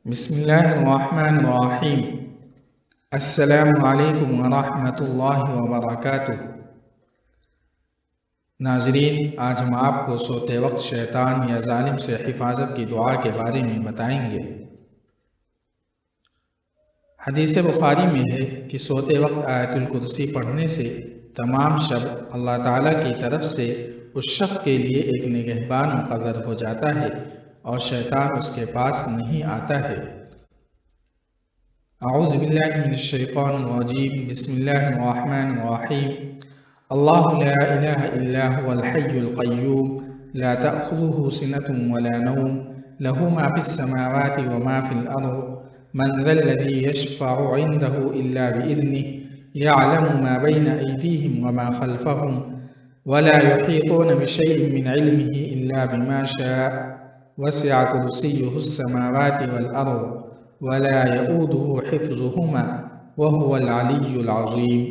بسم اللہ الرحمن الرحیم۔ السلام علیکم ورحمۃ اللہ وبرکاتہ۔ ناظرین، آج ہم آپ کو سوتے وقت شیطان یا ظالم سے حفاظت کی دعا کے بارے میں بتائیں گے۔ حدیث بخاری میں ہے کہ سوتے وقت آیت الکرسی پڑھنے سے تمام شب اللہ تعالیٰ کی طرف سے اس شخص کے لیے ایک نگہبان مقرر ہو جاتا ہے اور شیطان اس کے پاس نہیں آتا ہے۔ اعوذ باللہ من الشیطان الرجیم، بسم اللہ الرحمن الرحیم۔ اللہ لا الہ الا هو الحی القیوم لا تأخذه سنة ولا نوم له ما في السماوات وما في الأرض من ذا الذي يشفع عنده إلا بإذنه يعلم ما بين أيديهم وما خلفهم ولا يحيطون بشيء من علمه إلا بما شاء وسع كرسيه السماوات والأرض ولا يؤوده حفظهما وهو العلی العظیم۔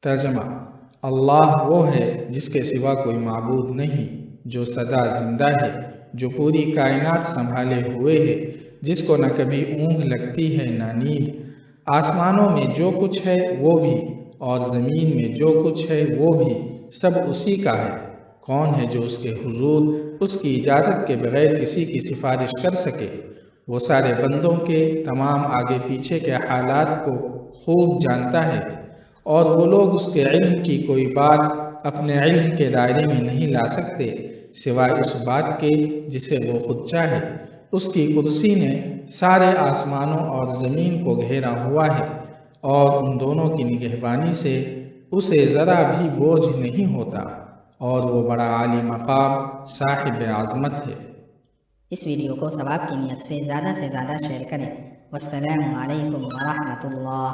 ترجمہ: اللہ وہ ہے جس کے سوا کوئی معبود نہیں، جو سدا زندہ ہے، جو پوری کائنات سنبھالے ہوئے ہے، جس کو نہ کبھی اونگ لگتی ہے نہ نیند۔ آسمانوں میں جو کچھ ہے وہ بھی اور زمین میں جو کچھ ہے وہ بھی سب اسی کا ہے۔ کون ہے جو اس کے حضور اس کی اجازت کے بغیر کسی کی سفارش کر سکے؟ وہ سارے بندوں کے تمام آگے پیچھے کے حالات کو خوب جانتا ہے، اور وہ لوگ اس کے علم کی کوئی بات اپنے علم کے دائرے میں نہیں لا سکتے سوائے اس بات کے جسے وہ خود چاہے۔ اس کی کرسی نے سارے آسمانوں اور زمین کو گھیرا ہوا ہے، اور ان دونوں کی نگہبانی سے اسے ذرا بھی بوجھ نہیں ہوتا، اور وہ بڑا عالی مقام صاحب عظمت ہے۔ اس ویڈیو کو ثواب کی نیت سے زیادہ شیئر کریں۔ والسلام علیکم ورحمۃ اللہ۔